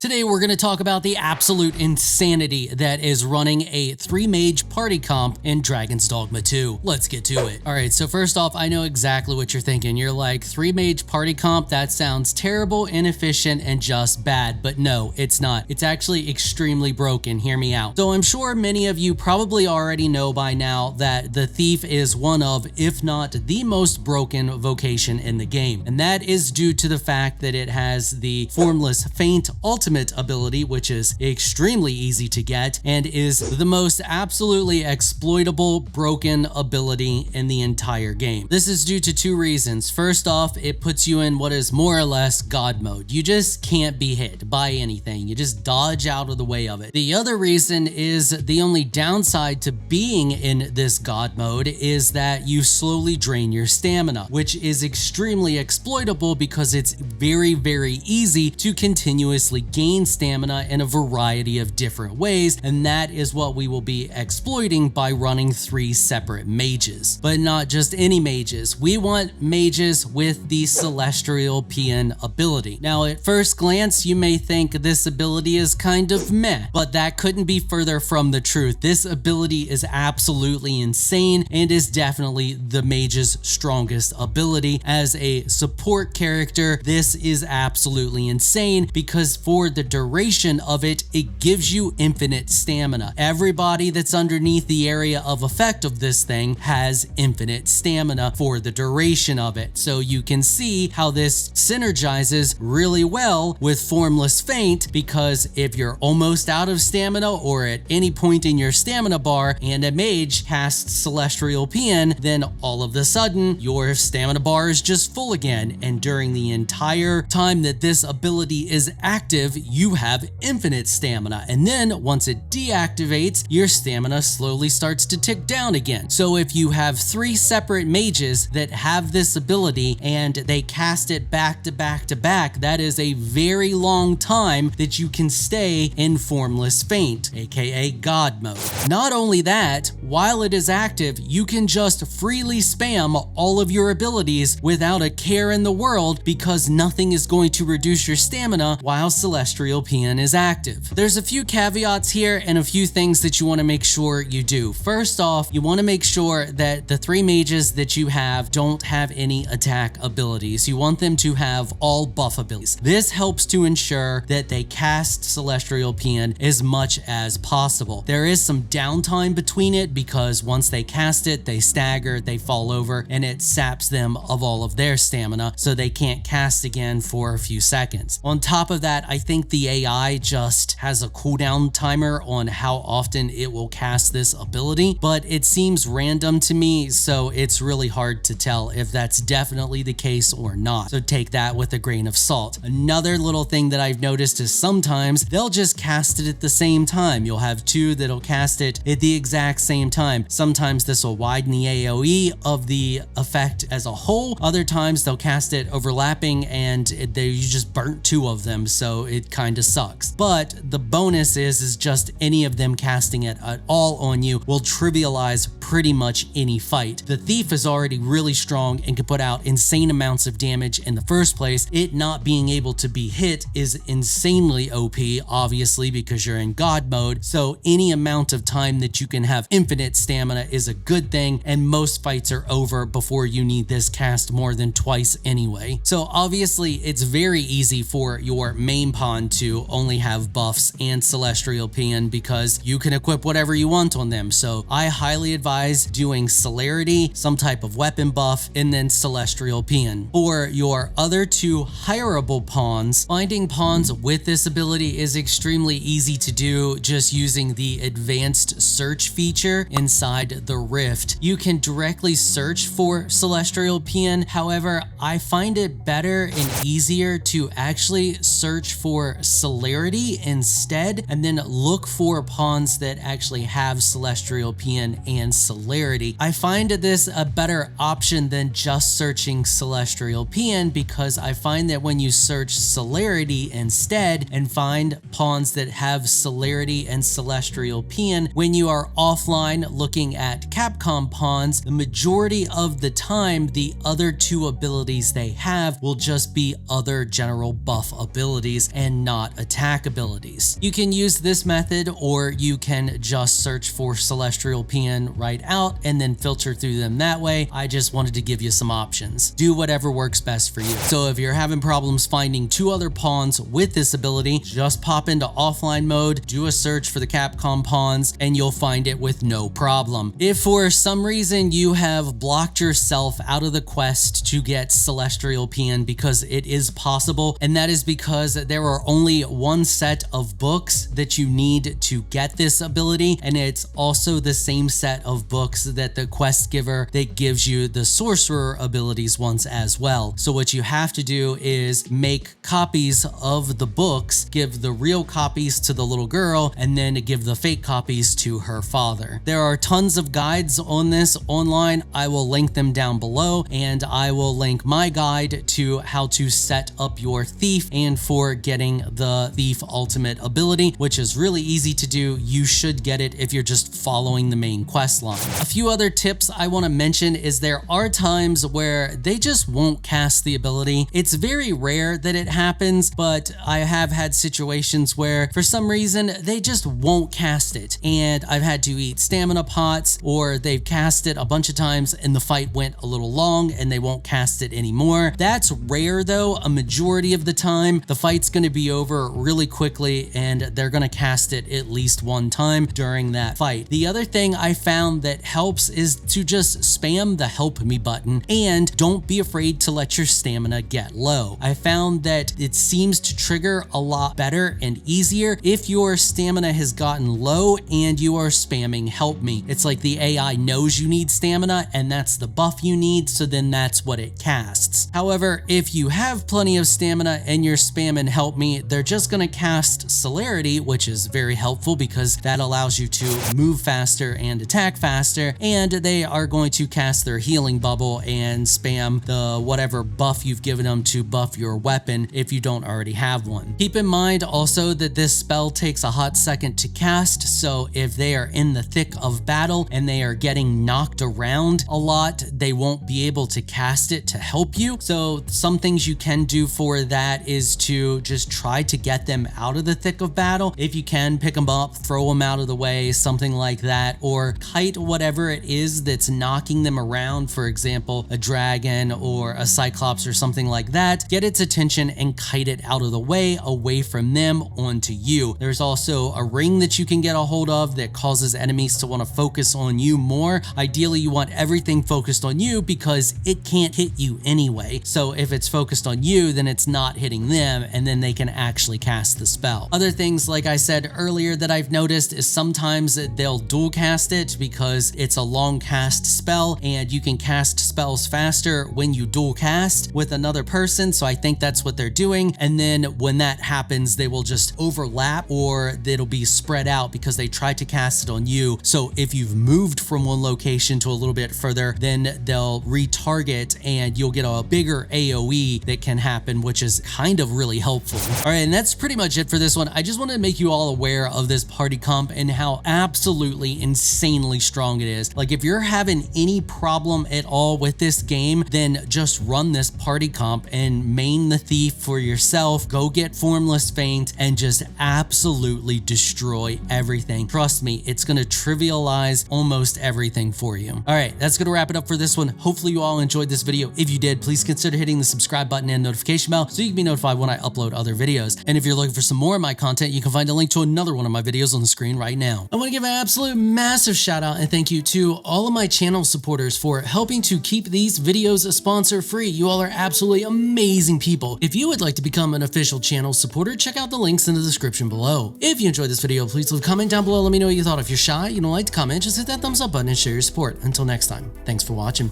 Today we're going to talk about the absolute insanity that is running a 3-mage party comp in Dragon's Dogma 2. Let's get to it. Alright, so first off, I know exactly what you're thinking. You're like, 3-mage party comp? That sounds terrible, inefficient, and just bad. But no, it's not. It's actually extremely broken. Hear me out. So I'm sure many of you probably already know by now that the Thief is one of, if not the most broken vocation in the game. And that is due to the fact that it has the Formless Feint ultimate ability, which is extremely easy to get and is the most absolutely exploitable broken ability in the entire game. This is due to two reasons. First off, it puts you in what is more or less God mode. You just can't be hit by anything. You just dodge out of the way of it. The other reason is the only downside to being in this God mode is that you slowly drain your stamina, which is extremely exploitable because it's very, very easy to continuously gain stamina in a variety of different ways, and that is what we will be exploiting by running 3 separate mages. But not just any mages. We want mages with the Celestial Paean ability. Now, at first glance, you may think this ability is kind of meh, but that couldn't be further from the truth. This ability is absolutely insane and is definitely the mage's strongest ability. As a support character, this is absolutely insane because for the duration of it, it gives you infinite stamina. Everybody that's underneath the area of effect of this thing has infinite stamina for the duration of it. So you can see how this synergizes really well with Formless Feint, because if you're almost out of stamina or at any point in your stamina bar and a mage casts Celestial Paean, then all of a sudden your stamina bar is just full again, and during the entire time that this ability is active, you have infinite stamina, and then once it deactivates, your stamina slowly starts to tick down again. So if you have 3 separate mages that have this ability and they cast it back to back to back, that is a very long time that you can stay in Formless Feint, aka God mode. Not only that, while it is active, you can just freely spam all of your abilities without a care in the world because nothing is going to reduce your stamina while Celestial Paean is active. There's a few caveats here and a few things that you want to make sure you do. First off, you want to make sure that the 3 mages that you have don't have any attack abilities. You want them to have all buff abilities. This helps to ensure that they cast Celestial Paean as much as possible. There is some downtime between it because once they cast it, they stagger, they fall over, and it saps them of all of their stamina, so they can't cast again for a few seconds. On top of that, I think the AI just has a cooldown timer on how often it will cast this ability, but it seems random to me, so it's really hard to tell if that's definitely the case or not. So take that with a grain of salt. Another little thing that I've noticed is sometimes they'll just cast it at the same time. You'll have 2 that'll cast it at the exact same time. Sometimes this will widen the AoE of the effect as a whole. Other times they'll cast it overlapping and you just burnt 2 of them, so it kind of sucks. But the bonus is just any of them casting it at all on you will trivialize pretty much any fight. The Thief is already really strong and can put out insane amounts of damage in the first place. It not being able to be hit is insanely OP, obviously, because you're in God mode. So any amount of time that you can have infinite stamina is a good thing, and most fights are over before you need this cast more than twice anyway. So obviously it's very easy for your main pawn to only have buffs and Celestial Paean because you can equip whatever you want on them. So I highly advise doing Celerity, some type of weapon buff, and then Celestial Paean. For your other 2 hireable pawns, finding pawns with this ability is extremely easy to do just using the advanced search feature inside the Rift. You can directly search for Celestial Paean. However, I find it better and easier to actually search for Celerity instead, and then look for pawns that actually have Celestial Paean and Celerity. I find this a better option than just searching Celestial Paean because I find that when you search Celerity instead and find pawns that have Celerity and Celestial Paean, when you are offline looking at Capcom pawns, the majority of the time the other 2 abilities they have will just be other general buff abilities and and not attack abilities. You can use this method, or you can just search for celestial paean right out and then filter through them that way. I just wanted to give you some options. Do whatever works best for you. So if you're having problems finding 2 other pawns with this ability, just pop into offline mode, do a search for the Capcom pawns, and you'll find it with no problem. If for some reason you have blocked yourself out of the quest to get celestial paean, because it is possible, and that is because there are only 1 set of books that you need to get this ability, and it's also the same set of books that the quest giver that gives you the sorcerer abilities ones as well. So what you have to do is make copies of the books, give the real copies to the little girl, and then give the fake copies to her father. There are tons of guides on this online. I will link them down below, and I will link my guide to how to set up your thief and for getting the thief ultimate ability, which is really easy to do. You should get it if you're just following the main quest line. A few other tips I want to mention is there are times where they just won't cast the ability. It's very rare that it happens, but I have had situations where for some reason they just won't cast it, and I've had to eat stamina pots, or they've cast it a bunch of times and the fight went a little long and they won't cast it anymore. That's rare though. A majority of the time the fight's going to be over really quickly and they're going to cast it at least 1 time during that fight. The other thing I found that helps is to just spam the help me button, and don't be afraid to let your stamina get low. I found that it seems to trigger a lot better and easier if your stamina has gotten low and you are spamming help me. It's like the AI knows you need stamina and that's the buff you need, so then that's what it casts. However, if you have plenty of stamina and you're spamming help me, they're just going to cast celerity, which is very helpful because that allows you to move faster and attack faster, and they are going to cast their healing bubble and spam the whatever buff you've given them to buff your weapon if you don't already have one. Keep in mind also that this spell takes a hot second to cast, so if they are in the thick of battle and they are getting knocked around a lot, they won't be able to cast it to help you. So some things you can do for that is to just try to get them out of the thick of battle. If you can, pick them up, throw them out of the way, something like that, or kite whatever it is that's knocking them around. For example, a dragon or a cyclops or something like that. Get its attention and kite it out of the way, away from them onto you. There's also a ring that you can get a hold of that causes enemies to want to focus on you more. Ideally, you want everything focused on you because it can't hit you anyway. So if it's focused on you, then it's not hitting them, and then they can actually cast the spell. Other things, like I said earlier, that I've noticed is sometimes they'll dual cast it because it's a long cast spell, and you can cast spells faster when you dual cast with another person. So I think that's what they're doing. And then when that happens, they will just overlap, or it'll be spread out because they tried to cast it on you. So if you've moved from one location to a little bit further, then they'll retarget and you'll get a bigger AoE that can happen, which is kind of really helpful. All right, and that's pretty much it for this one. I just wanted to make you all aware of this party comp and how absolutely insanely strong it is. Like, if you're having any problem at all with this game, then just run this party comp and main the thief for yourself. Go get Formless Feint and just absolutely destroy everything. Trust me, it's going to trivialize almost everything for you. All right, that's going to wrap it up for this one. Hopefully you all enjoyed this video. If you did, please consider hitting the subscribe button and notification bell so you can be notified when I upload other videos. And if you're looking for some more of my content, you can find a link to another one of my videos on the screen right now. I want to give an absolute massive shout out and thank you to all of my channel supporters for helping to keep these videos sponsor free. You all are absolutely amazing people. If you would like to become an official channel supporter, check out the links in the description below. If you enjoyed this video, please leave a comment down below. Let me know what you thought. If you're shy, you don't like to comment, just hit that thumbs up button and share your support. Until next time, thanks for watching.